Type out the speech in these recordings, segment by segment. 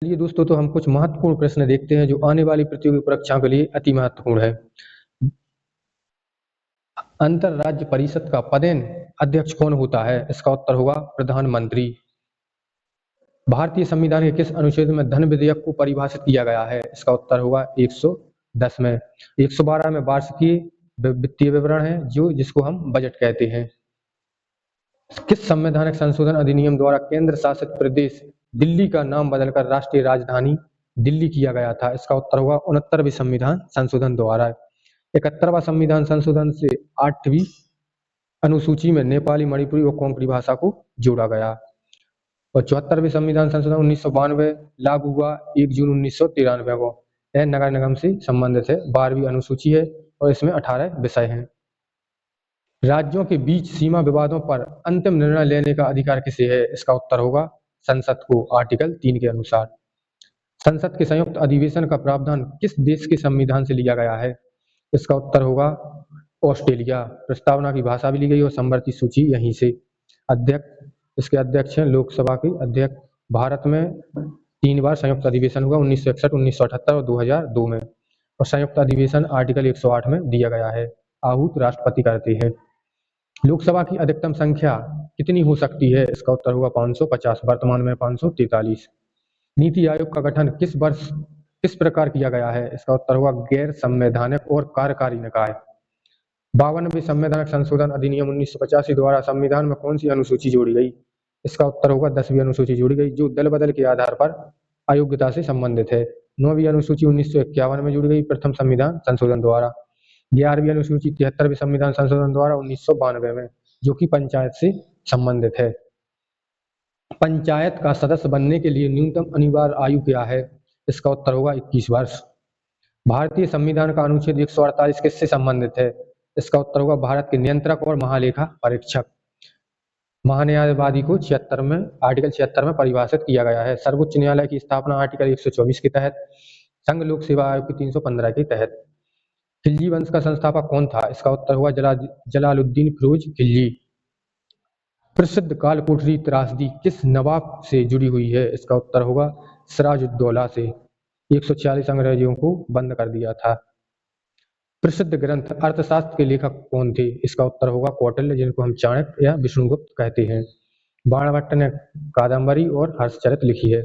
चलिए दोस्तों, तो हम कुछ महत्वपूर्ण प्रश्न देखते हैं जो आने वाली प्रतियोगी परीक्षाओं के लिए अति महत्वपूर्ण है। अंतर राज्य परिषद का पदेन अध्यक्ष कौन होता है? इसका उत्तर होगा प्रधानमंत्री। भारतीय संविधान के किस अनुच्छेद में धन विधेयक को परिभाषित किया गया है? इसका उत्तर होगा 110 में। 112 में वार्षिकीय वित्तीय विवरण है जिसको हम बजट कहते हैं। किस संवैधानिक संशोधन अधिनियम द्वारा केंद्र शासित प्रदेश दिल्ली का नाम बदलकर राष्ट्रीय राजधानी दिल्ली किया गया था? इसका उत्तर होगा 69वें संविधान संशोधन द्वारा। 71वां संविधान संशोधन से 8वीं अनुसूची में नेपाली, मणिपुरी और कोंकणी भाषा को जोड़ा गया। और 74वें संविधान संशोधन 1992 लागू हुआ 1 जून 1993 को। यह नगर निगम से संबंधित है, 12वीं अनुसूची है और इसमें 18 विषय हैं। राज्यों के बीच सीमा विवादों पर अंतिम निर्णय लेने का अधिकार किसे है? इसका उत्तर होगा संसद को, आर्टिकल 3 के अनुसार। संसद के संयुक्त अधिवेशन का प्रावधान किस देश के संविधान से लिया गया है? इसका उत्तर होगा ऑस्ट्रेलिया। प्रस्तावना की भाषा भी ली गई और संवर्ती सूची यहीं से। इसके अध्यक्ष हैं लोकसभा के अध्यक्ष। भारत में 3 बार संयुक्त अधिवेशन हुआ, 1961, 1978 और 2002 में। और संयुक्त अधिवेशन आर्टिकल 108 में दिया गया है। आहूत राष्ट्रपति करते हैं। लोकसभा की अधिकतम संख्या कितनी हो सकती है? इसका उत्तर होगा 550, वर्तमान में 543। नीति आयोग का गठन किस प्रकार किया गया है? इसका उत्तर होगा गैर संवैधानिक और कार्यकारी निकाय। 52वें संवैधानिक संशोधन अधिनियम 1985 द्वारा संविधान में कौन सी अनुसूची जोड़ी गई? इसका उत्तर होगा 10वीं अनुसूची जोड़ी गई, जो दल बदल के आधार पर अयोग्यता से संबंधित है। 9वीं अनुसूची 1951 में जोड़ी गई प्रथम संविधान संशोधन द्वारा। 11वीं अनुसूची 73वें संविधान संशोधन द्वारा 1992 में, जो कि पंचायत से संबंधित है। पंचायत का सदस्य बनने के लिए न्यूनतम अनिवार्य आयु क्या है? इसका उत्तर होगा 21 वर्ष। भारतीय संविधान का अनुच्छेद 148 किससे संबंधित है? इसका उत्तर होगा भारत के नियंत्रक और महालेखा परीक्षक। महान्यायवादी को आर्टिकल 76 में परिभाषित किया गया है। सर्वोच्च न्यायालय की स्थापना आर्टिकल 124 के तहत, संघ लोक सेवा आयोग की 315 के तहत। खिलजी वंश का संस्थापक कौन था? इसका उत्तर हुआ जलालुद्दीन फिरोज खिलजी। प्रसिद्ध कालकोठरी त्रासदी किस नवाब से जुड़ी हुई है? इसका उत्तर होगा सिराजुद्दौला से। 146 अंग्रेजों को बंद कर दिया था। प्रसिद्ध ग्रंथ अर्थशास्त्र के लेखक कौन थे? इसका उत्तर होगा कौटिल्य, जिनको हम चाणक्य या विष्णुगुप्त कहते हैं। बाणभट्ट ने कादम्बरी और हर्षचरित लिखी है।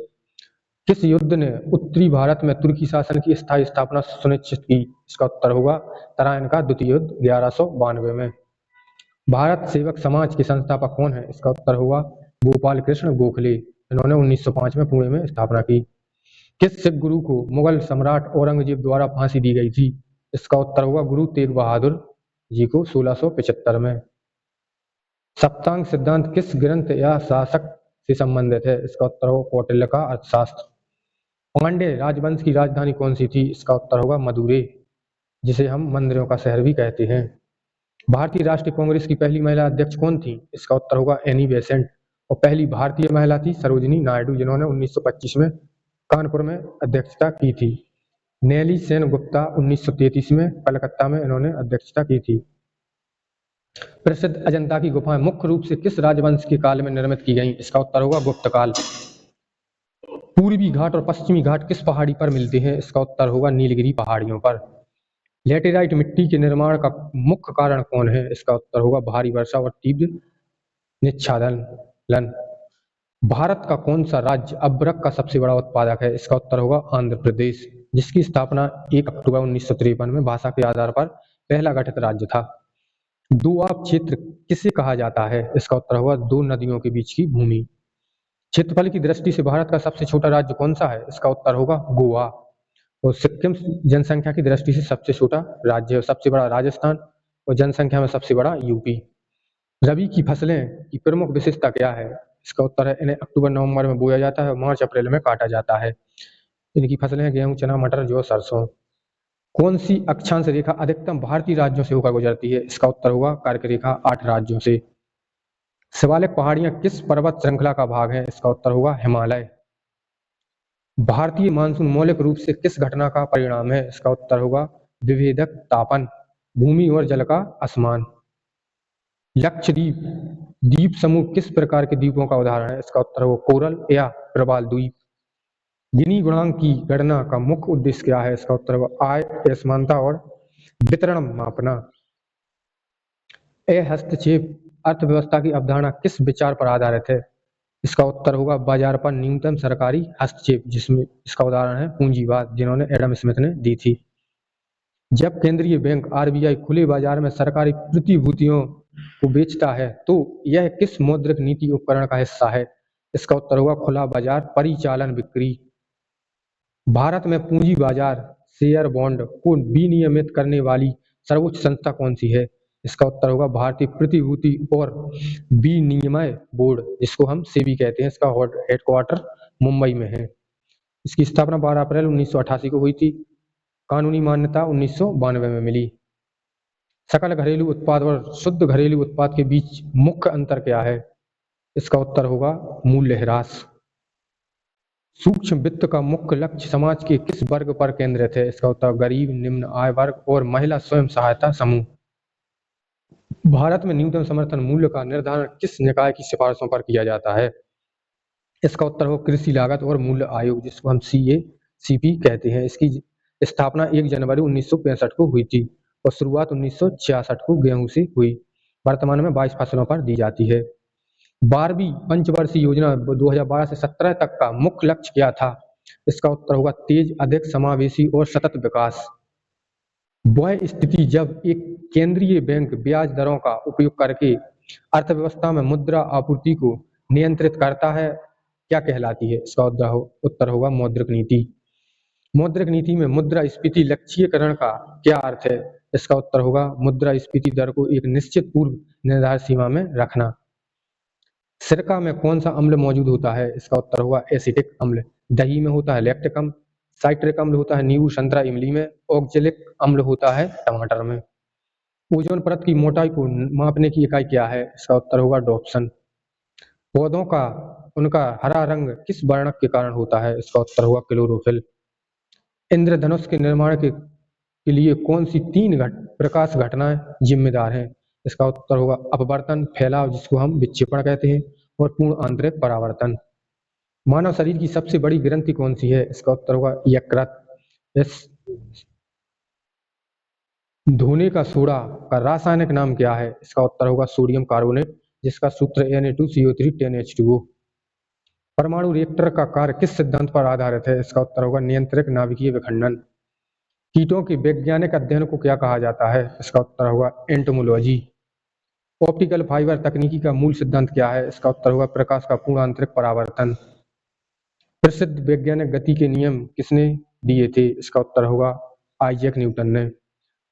किस युद्ध ने उत्तरी भारत में तुर्की शासन की स्थायी स्थापना सुनिश्चित की? इसका उत्तर होगा तराइन का द्वितीय युद्ध 1192 में। भारत सेवक समाज के संस्थापक कौन है? इसका उत्तर होगा गोपाल कृष्ण गोखले। इन्होंने 1905 में पुणे में स्थापना की। किस सिख गुरु को मुगल सम्राट औरंगजेब द्वारा फांसी दी गई थी? इसका उत्तर होगा गुरु तेग बहादुर जी को 1675 में। सप्तांग सिद्धांत किस ग्रंथ या शासक से संबंधित है? इसका उत्तर होगा कौटिल्य का अर्थशास्त्र। पांड्य राजवंश की राजधानी कौन सी थी? इसका उत्तर होगा मदुरै, जिसे हम मंदिरों का शहर भी कहते हैं। भारतीय राष्ट्रीय कांग्रेस की पहली महिला अध्यक्ष कौन थी? इसका उत्तर होगा एनी बेसेंट। और पहली भारतीय महिला थी सरोजिनी नायडू, जिन्होंने 1925 में कानपुर में अध्यक्षता की थी। नेली सेन गुप्ता 1933 में कलकत्ता में इन्होंने अध्यक्षता की थी। प्रसिद्ध अजंता की गुफाएं मुख्य रूप से किस राजवंश के काल में निर्मित की गई? इसका उत्तर होगा गुप्त काल। पूर्वी घाट और पश्चिमी घाट किस पहाड़ी पर मिलते हैं? इसका उत्तर होगा नीलगिरी पहाड़ियों पर। लेटेराइट मिट्टी के निर्माण का मुख्य कारण कौन है? इसका उत्तर होगा भारी वर्षा और तीव्र निच्छादन। भारत का कौन सा राज्य अभ्रक का सबसे बड़ा उत्पादक है? इसका उत्तर होगा आंध्र प्रदेश, जिसकी स्थापना 1 अक्टूबर 1953 में भाषा के आधार पर पहला गठित राज्य था। दोआब क्षेत्र किसे कहा जाता है? इसका उत्तर होगा दो नदियों के बीच की भूमि। क्षेत्रफल की दृष्टि से भारत का सबसे छोटा राज्य कौन सा है? इसका उत्तर होगा गोवा। और सिक्किम जनसंख्या की दृष्टि से सबसे छोटा राज्य है, सबसे बड़ा राजस्थान, और जनसंख्या में सबसे बड़ा यूपी। रबी की फसलें की प्रमुख विशेषता क्या है? इसका उत्तर है इन्हें अक्टूबर नवंबर में बोया जाता है और मार्च अप्रैल में काटा जाता है। इनकी फसलें हैं गेहूं, चना, मटर, जौ, सरसों। कौन सी अक्षांश रेखा अधिकतम भारतीय राज्यों से होकर गुजरती है? इसका उत्तर होगा कर्क रेखा 8 राज्यों से। शिवालिक पहाड़ियां किस पर्वत श्रृंखला का भाग है? इसका उत्तर होगा हिमालय। भारतीय मानसून मौलिक रूप से किस घटना का परिणाम है? इसका उत्तर होगा विभेदक तापन, भूमि और जल का असमान। लक्षद्वीप द्वीप समूह किस प्रकार के द्वीपों का उदाहरण है? इसका उत्तर होगा कोरल या प्रवाल द्वीप। गिनी गुणांक की गणना का मुख्य उद्देश्य क्या है? इसका उत्तर होगा आय, असमानता और वितरण मापना। हस्तक्षेप अर्थव्यवस्था की अवधारणा किस विचार पर आधारित है? इसका उत्तर होगा बाजार पर न्यूनतम सरकारी हस्तक्षेप, जिसमें इसका उदाहरण है पूंजीवाद, जिन्होंने एडम स्मिथ ने दी थी। जब केंद्रीय बैंक आरबीआई खुले बाजार में सरकारी प्रतिभूतियों को बेचता है तो यह किस मौद्रिक नीति उपकरण का हिस्सा है? इसका उत्तर होगा खुला बाजार परिचालन बिक्री। भारत में पूंजी बाजार शेयर बॉन्ड को विनियमित करने वाली सर्वोच्च संस्था कौन सी है? इसका उत्तर होगा भारतीय प्रतिभूति और विनिमय बोर्ड, जिसको हम सेबी कहते हैं। इसका हेडक्वार्टर मुंबई में है। इसकी स्थापना 12 अप्रैल 1988 को हुई थी। कानूनी मान्यता 1992 में मिली। सकल घरेलू उत्पाद और शुद्ध घरेलू उत्पाद के बीच मुख्य अंतर क्या है? इसका उत्तर होगा मूल्य ह्रास। सूक्ष्म वित्त का मुख्य लक्ष्य समाज के किस वर्ग पर केंद्रित है? इसका उत्तर गरीब, निम्न आय वर्ग और महिला स्वयं सहायता समूह। भारत में न्यूनतम समर्थन मूल्य का निर्धारण किस निकाय की सिफारिशों पर किया जाता है? इसका उत्तर हो कृषि लागत और मूल्य आयोग, जिसको हम CACP कहते हैं। इसकी स्थापना 1 जनवरी 1965 को हुई थी और शुरुआत 1966 को गेहूं से हुई। वर्तमान में 22 फसलों पर दी जाती है। 12वीं पंचवर्षीय योजना 2012 से 17 तक का मुख्य लक्ष्य क्या था? इसका उत्तर होगा तेज, अधिक समावेशी और सतत विकास। वह स्थिति जब एक केंद्रीय बैंक ब्याज दरों का उपयोग करके अर्थव्यवस्था में मुद्रा आपूर्ति को नियंत्रित करता है, क्या कहलाती है? इसका उत्तर होगा मौद्रिक नीति। मौद्रिक नीति में मुद्रास्फीति लक्ष्यीकरण का क्या अर्थ है? इसका उत्तर होगा मुद्रास्फीति दर को एक निश्चित पूर्व निर्धारित सीमा में रखना। सिरका में कौन सा अम्ल मौजूद होता है? इसका उत्तर होगा एसिटिक अम्ल। दही में होता है लैक्टिक अम्ल। साइट्रिक अम्ल होता है नींबू, संतरा, इमली में। ऑक्जेलिक अम्ल होता है टमाटर में। ओजोन परत की मोटाई को मापने की इकाई क्या है? इसका उत्तर होगा डॉप्सन। पौधों का उनका हरा रंग किस वर्णक के कारण होता है? इसका उत्तर होगा क्लोरोफिल। इंद्रधनुष के निर्माण के लिए कौन सी 3 प्रकाश घटनाएं जिम्मेदार हैं? इसका उत्तर होगा अपवर्तन, फैलाव, जिसको हम विक्षेपण कहते हैं, और पूर्ण आंतरिक परावर्तन। मानव शरीर की सबसे बड़ी ग्रंथि कौन सी है? इसका उत्तर होगा यकृत। इस धोने का सोडा का रासायनिक नाम क्या है? इसका उत्तर होगा सोडियम कार्बोनेट, जिसका सूत्र Na2CO3 10H2O। परमाणु रिएक्टर का कार्य किस सिद्धांत पर आधारित है? इसका उत्तर होगा नियंत्रित नाभिकीय विखंडन। कीटों के वैज्ञानिक अध्ययन को क्या कहा जाता है? इसका उत्तर होगा एंटोमोलॉजी। ऑप्टिकल फाइबर तकनीकी का मूल सिद्धांत क्या है? इसका उत्तर होगा प्रकाश का पूर्ण आंतरिक परावर्तन। प्रसिद्ध वैज्ञानिक गति के नियम किसने दिए थे? इसका उत्तर होगा आइजैक न्यूटन ने।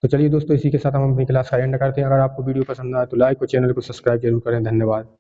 तो चलिए दोस्तों, इसी के साथ हम अपनी क्लास का एंड करते हैं। अगर आपको वीडियो पसंद आए तो लाइक और चैनल को सब्सक्राइब जरूर करें। धन्यवाद।